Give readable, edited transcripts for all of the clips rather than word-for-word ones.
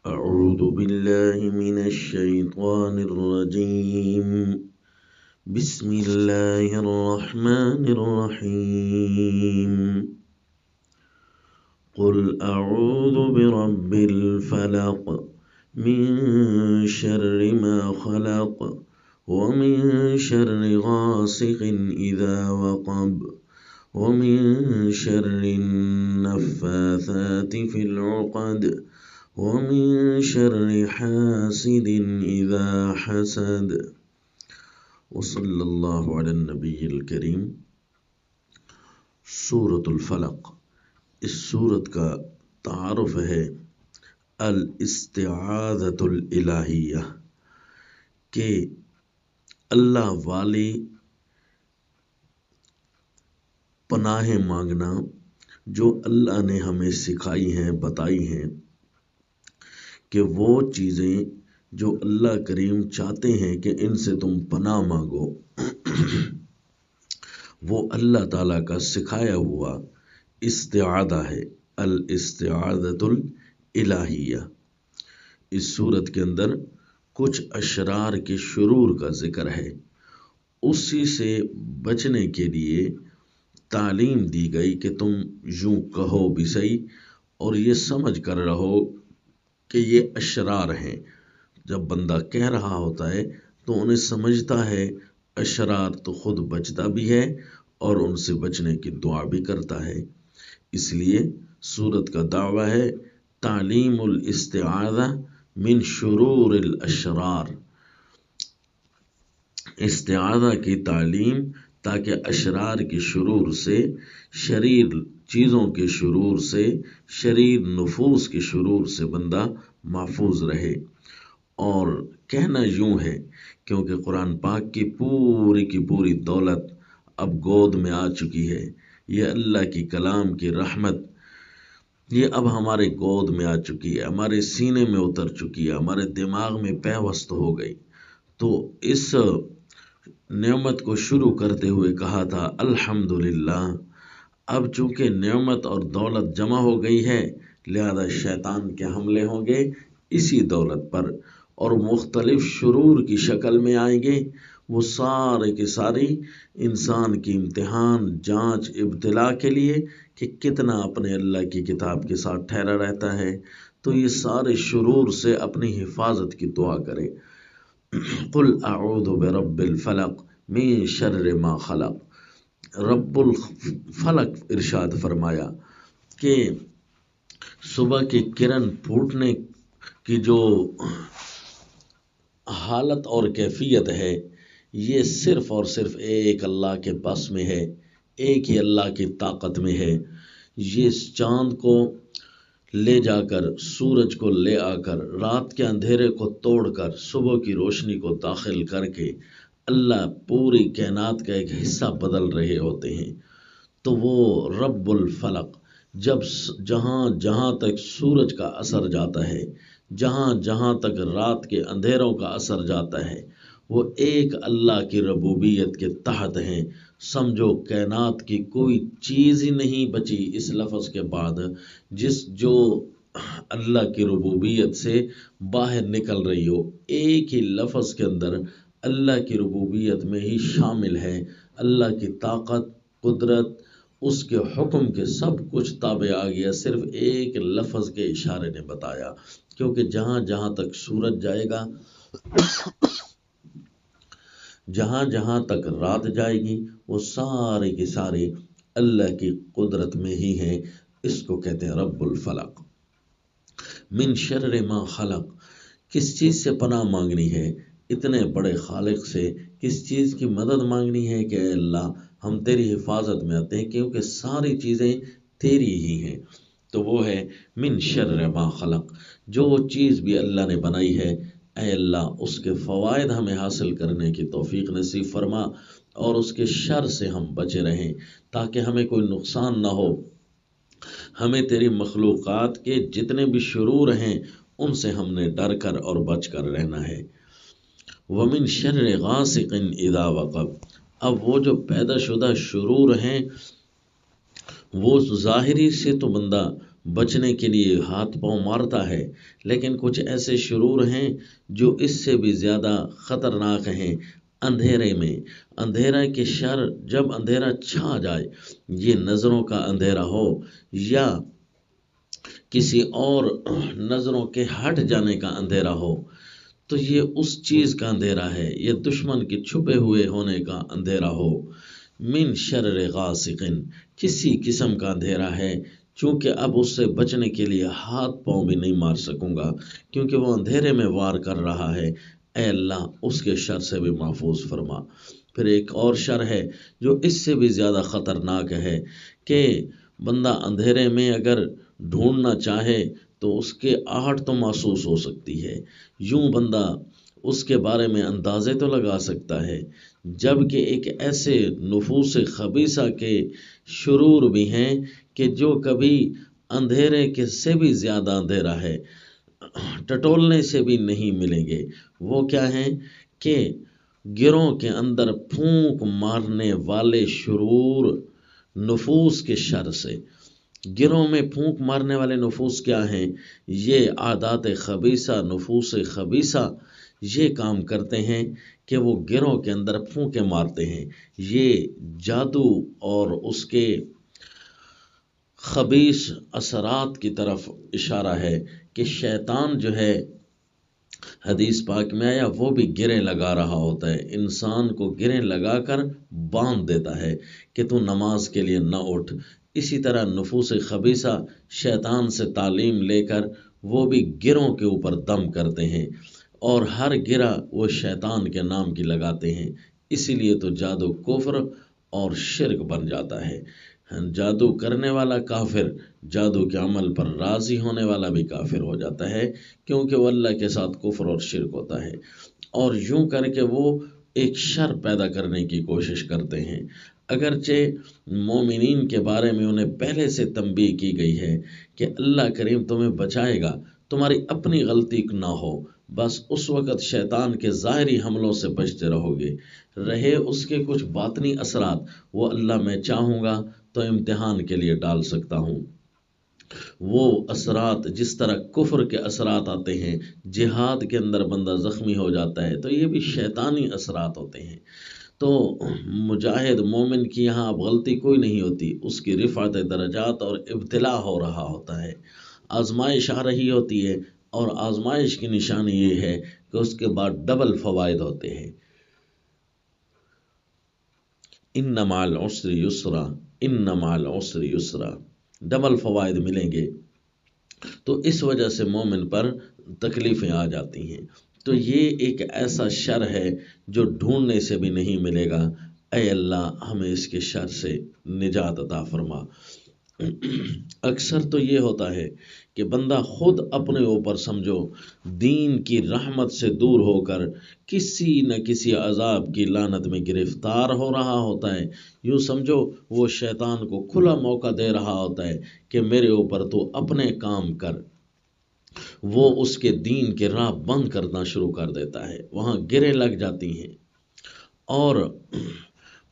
أعوذ بالله من الشيطان الرجيم. بسم الله الرحمن الرحيم. قل أعوذ برب الفلق من شر ما خلق ومن شر غاسق إذا وقب ومن شر النفاثات في العقد ومن شر حاسد إذا حسد. وصلی اللہ علی النبی الکریم. سورۃ الفلق، اس سورت کا تعارف ہے الاستعاذۃ الالہیہ، کہ اللہ والی پناہ مانگنا جو اللہ نے ہمیں سکھائی ہیں، بتائی ہیں، کہ وہ چیزیں جو اللہ کریم چاہتے ہیں کہ ان سے تم پناہ مانگو، وہ اللہ تعالیٰ کا سکھایا ہوا استعاذہ ہے، الاستعاذۃ الالہیہ. اس صورت کے اندر کچھ اشرار کے شرور کا ذکر ہے. اسی سے بچنے کے لیے تعلیم دی گئی کہ تم یوں کہو بھی صحیح اور یہ سمجھ کر رہو کہ یہ اشرار ہیں. جب بندہ کہہ رہا ہوتا ہے تو انہیں سمجھتا ہے اشرار، تو خود بچتا بھی ہے اور ان سے بچنے کی دعا بھی کرتا ہے. اس لیے سورت کا دعویٰ ہے تعلیم الاستعاذہ من شرور الاشرار، استعاذہ کی تعلیم تاکہ اشرار کے شرور سے، شریر چیزوں کے شرور سے، شریر نفوس کے شرور سے بندہ محفوظ رہے. اور کہنا یوں ہے کیونکہ قرآن پاک کی پوری دولت اب گود میں آ چکی ہے. یہ اللہ کی کلام کی رحمت، یہ اب ہمارے گود میں آ چکی ہے، ہمارے سینے میں اتر چکی ہے، ہمارے دماغ میں پیوست ہو گئی. تو اس نعمت کو شروع کرتے ہوئے کہا تھا الحمدللہ. اب چونکہ نعمت اور دولت جمع ہو گئی ہے، لہذا شیطان کے حملے ہوں گے اسی دولت پر، اور مختلف شرور کی شکل میں آئیں گے. وہ سارے کے ساری انسان کی امتحان، جانچ، ابتلا کے لیے کہ کتنا اپنے اللہ کی کتاب کے ساتھ ٹھہرا رہتا ہے. تو یہ سارے شرور سے اپنی حفاظت کی دعا کرے. قل اعوذ برب الفلق من شر ما خلق. رب الفلق ارشاد فرمایا کہ صبح کی کرن پھوٹنے کی جو حالت اور کیفیت ہے، یہ صرف اور صرف ایک اللہ کے بس میں ہے، ایک ہی اللہ کی طاقت میں ہے. یہ چاند کو لے جا کر، سورج کو لے آ کر، رات کے اندھیرے کو توڑ کر صبح کی روشنی کو داخل کر کے اللہ پوری کائنات کا ایک حصہ بدل رہے ہوتے ہیں. تو وہ رب الفلق جب جہاں تک سورج کا اثر جاتا ہے، جہاں تک رات کے اندھیروں کا اثر جاتا ہے، وہ ایک اللہ کی ربوبیت کے تحت ہیں. سمجھو کائنات کی کوئی چیز ہی نہیں بچی اس لفظ کے بعد جو اللہ کی ربوبیت سے باہر نکل رہی ہو. ایک ہی لفظ کے اندر اللہ کی ربوبیت میں ہی شامل ہے. اللہ کی طاقت، قدرت، اس کے حکم کے سب کچھ تابع آ گیا، صرف ایک لفظ کے اشارے نے بتایا. کیونکہ جہاں تک سورج جائے گا، جہاں تک رات جائے گی، وہ سارے کے سارے اللہ کی قدرت میں ہی ہیں. اس کو کہتے ہیں رب الفلق. من شر ما خلق، کس چیز سے پناہ مانگنی ہے؟ اتنے بڑے خالق سے کس چیز کی مدد مانگنی ہے کہ اے اللہ ہم تیری حفاظت میں آتے ہیں، کیونکہ ساری چیزیں تیری ہی ہیں. تو وہ ہے من شر ما خلق، جو چیز بھی اللہ نے بنائی ہے، اے اللہ اس کے فوائد ہمیں حاصل کرنے کی توفیق نصیب فرما، اور اس کے شر سے ہم بچے رہیں تاکہ ہمیں کوئی نقصان نہ ہو. ہمیں تیری مخلوقات کے جتنے بھی شرور ہیں ان سے ہم نے ڈر کر اور بچ کر رہنا ہے. وَمِن شَرِّ غَاسِقٍ إِذَا وَقَبَ. اب وہ جو پیدا شدہ شرور ہیں وہ ظاہری سے تو بندہ بچنے کے لیے ہاتھ پاؤں مارتا ہے، لیکن کچھ ایسے شرور ہیں جو اس سے بھی زیادہ خطرناک ہیں۔ اندھیرے میں، اندھیرا کے شر، جب اندھیرا چھا جائے، یہ نظروں کا اندھیرا ہو یا کسی اور نظروں کے ہٹ جانے کا اندھیرا ہو، تو یہ اس چیز کا اندھیرا ہے، یہ دشمن کے چھپے ہوئے ہونے کا اندھیرا ہو۔ من شر غاسق، کسی قسم کا اندھیرا ہے، چونکہ اب اس سے بچنے کے لیے ہاتھ پاؤں بھی نہیں مار سکوں گا، کیونکہ وہ اندھیرے میں وار کر رہا ہے۔ اے اللہ اس کے شر سے بھی محفوظ فرما۔ پھر ایک اور شر ہے جو اس سے بھی زیادہ خطرناک ہے کہ بندہ اندھیرے میں اگر ڈھونڈنا چاہے تو اس کے آہٹ تو محسوس ہو سکتی ہے، یوں بندہ اس کے بارے میں اندازے تو لگا سکتا ہے، جبکہ ایک ایسے نفوس خبیثہ کے شرور بھی ہیں کہ جو کبھی اندھیرے کے سے بھی زیادہ اندھیرا ہے، ٹٹولنے سے بھی نہیں ملیں گے۔ وہ کیا ہیں کہ گروہ کے اندر پھونک مارنے والے شرور نفوس کے شر سے۔ گروہ میں پھونک مارنے والے نفوس کیا ہیں؟ یہ عادات خبیثہ، نفوس خبیثہ یہ کام کرتے ہیں کہ وہ گروہ کے اندر پھونکے مارتے ہیں۔ یہ جادو اور اس کے خبیث اثرات کی طرف اشارہ ہے کہ شیطان جو ہے، حدیث پاک میں آیا، وہ بھی گریں لگا رہا ہوتا ہے، انسان کو گریں لگا کر باندھ دیتا ہے کہ تو نماز کے لیے نہ اٹھ۔ اسی طرح نفوس خبیثہ شیطان سے تعلیم لے کر وہ بھی گروں کے اوپر دم کرتے ہیں، اور ہر گرہ وہ شیطان کے نام کی لگاتے ہیں، اسی لیے تو جادو کفر اور شرک بن جاتا ہے۔ جادو کرنے والا کافر، جادو کے عمل پر راضی ہونے والا بھی کافر ہو جاتا ہے، کیونکہ وہ اللہ کے ساتھ کفر اور شرک ہوتا ہے، اور یوں کر کے وہ ایک شر پیدا کرنے کی کوشش کرتے ہیں۔ اگرچہ مومنین کے بارے میں انہیں پہلے سے تنبیہ کی گئی ہے کہ اللہ کریم تمہیں بچائے گا، تمہاری اپنی غلطی نہ ہو، بس اس وقت شیطان کے ظاہری حملوں سے بچتے رہو گے، رہے اس کے کچھ باطنی اثرات، وہ اللہ میں چاہوں گا تو امتحان کے لیے ڈال سکتا ہوں۔ وہ اثرات جس طرح کفر کے اثرات آتے ہیں، جہاد کے اندر بندہ زخمی ہو جاتا ہے، تو یہ بھی شیطانی اثرات ہوتے ہیں۔ تو مجاہد مومن کی یہاں اب غلطی کوئی نہیں ہوتی، اس کی رفعت درجات اور ابتلا ہو رہا ہوتا ہے، آزمائش آ رہی ہوتی ہے، اور آزمائش کی نشانی یہ ہے کہ اس کے بعد ڈبل فوائد ہوتے ہیں۔ ان مع العسر یسرا، ان مع العسر یسرا، ڈبل فوائد ملیں گے، تو اس وجہ سے مومن پر تکلیفیں آ جاتی ہیں۔ تو یہ ایک ایسا شر ہے جو ڈھونڈنے سے بھی نہیں ملے گا۔ اے اللہ ہمیں اس کے شر سے نجات عطا فرما۔ اکثر تو یہ ہوتا ہے کہ بندہ خود اپنے اوپر سمجھو دین کی رحمت سے دور ہو کر کسی نہ کسی عذاب کی لعنت میں گرفتار ہو رہا ہوتا ہے، یوں سمجھو وہ شیطان کو کھلا موقع دے رہا ہوتا ہے کہ میرے اوپر تو اپنے کام کر، وہ اس کے دین کے راہ بند کرنا شروع کر دیتا ہے، وہاں گریں لگ جاتی ہیں۔ اور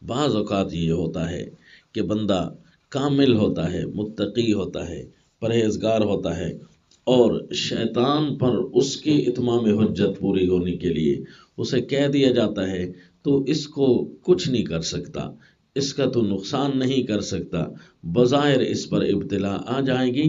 بعض اوقات یہ ہوتا ہے کہ بندہ کامل ہوتا ہے، متقی ہوتا ہے، پرہیزگار ہوتا ہے، اور شیطان پر اس کی اتمام حجت پوری ہونے کے لیے اسے کہہ دیا جاتا ہے تو اس کو کچھ نہیں کر سکتا، اس کا تو نقصان نہیں کر سکتا، بظاہر اس پر ابتلا آ جائے گی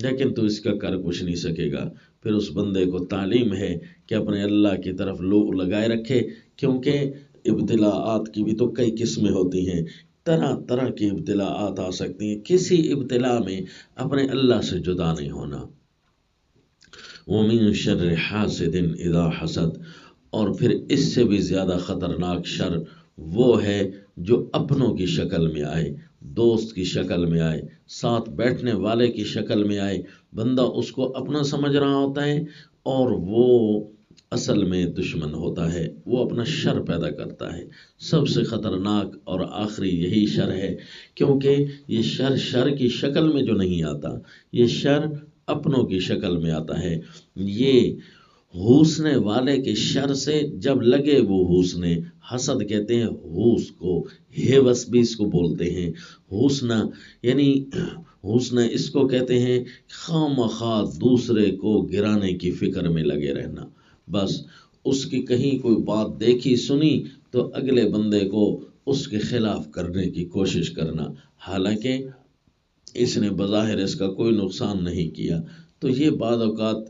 لیکن تو اس کا کر کچھ نہیں سکے گا۔ پھر اس بندے کو تعلیم ہے کہ اپنے اللہ کی طرف لو لگائے رکھے، کیونکہ ابتلاءات کی بھی تو کئی قسمیں ہوتی ہیں، طرح طرح کی ابتلاءات آ سکتی ہیں، کسی ابتلاء میں اپنے اللہ سے جدا نہیں ہونا۔ وَمِن شَرِّ حَاسِدٍ إِذَا حَسَدَ، اور پھر اس سے بھی زیادہ خطرناک شر وہ ہے جو اپنوں کی شکل میں آئے، دوست کی شکل میں آئے، ساتھ بیٹھنے والے کی شکل میں آئے، بندہ اس کو اپنا سمجھ رہا ہوتا ہے اور وہ اصل میں دشمن ہوتا ہے، وہ اپنا شر پیدا کرتا ہے۔ سب سے خطرناک اور آخری یہی شر ہے، کیونکہ یہ شر کی شکل میں جو نہیں آتا، یہ شر اپنوں کی شکل میں آتا ہے۔ یہ حوسنے والے کے شر سے جب لگے وہ حوسنے، حسد کہتے ہیں حوس کو، ہیوس بھی اس کو بولتے ہیں، حوسنا یعنی حسن اس کو کہتے ہیں خواہ دوسرے کو گرانے کی فکر میں لگے رہنا، بس اس کی کہیں کوئی بات دیکھی سنی تو اگلے بندے کو اس کے خلاف کرنے کی کوشش کرنا، حالانکہ اس نے بظاہر اس کا کوئی نقصان نہیں کیا۔ تو یہ بعض اوقات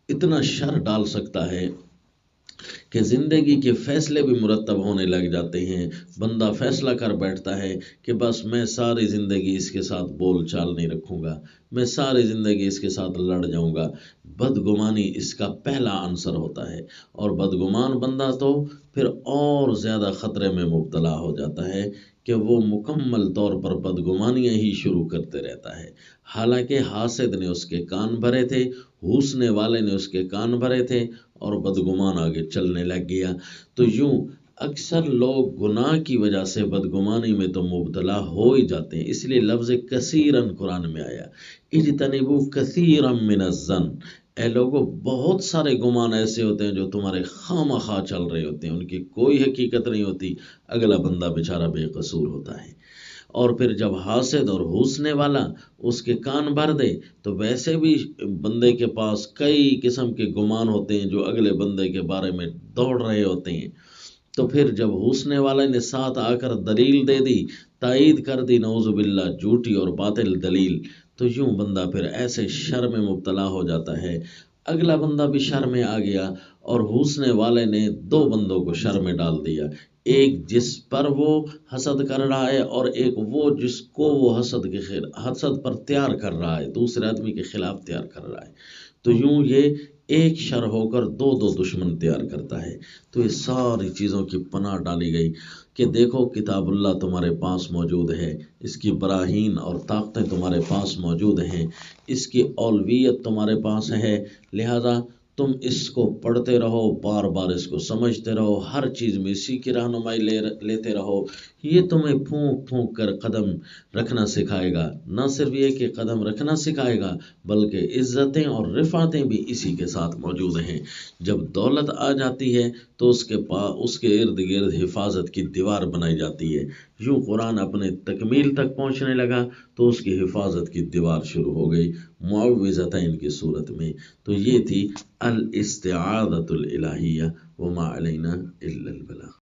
اتنا شر ڈال سکتا ہے کہ زندگی کے فیصلے بھی مرتب ہونے لگ جاتے ہیں۔ بندہ فیصلہ کر بیٹھتا ہے کہ بس میں ساری زندگی اس کے ساتھ بول چال نہیں رکھوں گا، میں ساری زندگی اس کے ساتھ لڑ جاؤں گا۔ بدگمانی اس کا پہلا عنصر ہوتا ہے، اور بدگمان بندہ تو پھر اور زیادہ خطرے میں مبتلا ہو جاتا ہے کہ وہ مکمل طور پر بدگمانیاں ہی شروع کرتے رہتا ہے۔ حالانکہ حاسد نے اس کے کان بھرے تھے، حوسنے والے نے اس کے کان بھرے تھے، اور بدگمان آگے چلنے لگ گیا۔ تو یوں اکثر لوگ گناہ کی وجہ سے بدگمانی میں تو مبتلا ہو ہی جاتے ہیں، اس لیے لفظ کثیرن قرآن میں آیا، اجتنبوا کثیرا من الظن، اے لوگوں بہت سارے گمان ایسے ہوتے ہیں جو تمہارے خواہ مخواہ چل رہے ہوتے ہیں، ان کی کوئی حقیقت نہیں ہوتی، اگلا بندہ بیچارہ بے قصور ہوتا ہے۔ اور پھر جب حاسد اور حوسنے والا اس کے کان بھر دے تو ویسے بھی بندے کے پاس کئی قسم کے گمان ہوتے ہیں جو اگلے بندے کے بارے میں دوڑ رہے ہوتے ہیں۔ تو پھر جب حوسنے والے نے ساتھ آ کر دلیل دے دی، تائید کر دی، نعوذ باللہ جھوٹی اور باطل دلیل، تو یوں بندہ پھر ایسے شر میں مبتلا ہو جاتا ہے، اگلا بندہ بھی شر میں آ گیا، اور حوسنے والے نے دو بندوں کو شر میں ڈال دیا، ایک جس پر وہ حسد کر رہا ہے، اور ایک وہ جس کو وہ حسد پر تیار کر رہا ہے، دوسرے آدمی کے خلاف تیار کر رہا ہے۔ تو یوں یہ ایک شر ہو کر دو دشمن تیار کرتا ہے۔ تو یہ ساری چیزوں کی پناہ ڈالی گئی کہ دیکھو کتاب اللہ تمہارے پاس موجود ہے، اس کی براہین اور طاقتیں تمہارے پاس موجود ہیں، اس کی اولویت تمہارے پاس ہے، لہذا تم اس کو پڑھتے رہو، بار بار اس کو سمجھتے رہو، ہر چیز میں اسی کی رہنمائی لیتے رہو۔ یہ تمہیں پھونک پھونک کر قدم رکھنا سکھائے گا، نہ صرف یہ کہ قدم رکھنا سکھائے گا بلکہ عزتیں اور رفعتیں بھی اسی کے ساتھ موجود ہیں۔ جب دولت آ جاتی ہے تو اس کے ارد گرد حفاظت کی دیوار بنائی جاتی ہے۔ یوں قرآن اپنے تکمیل تک پہنچنے لگا تو اس کی حفاظت کی دیوار شروع ہو گئی معوذتین کی صورت میں۔ تو یہ تھی الاستعاذۃ الالہیہ وما علینا الا البلاغ۔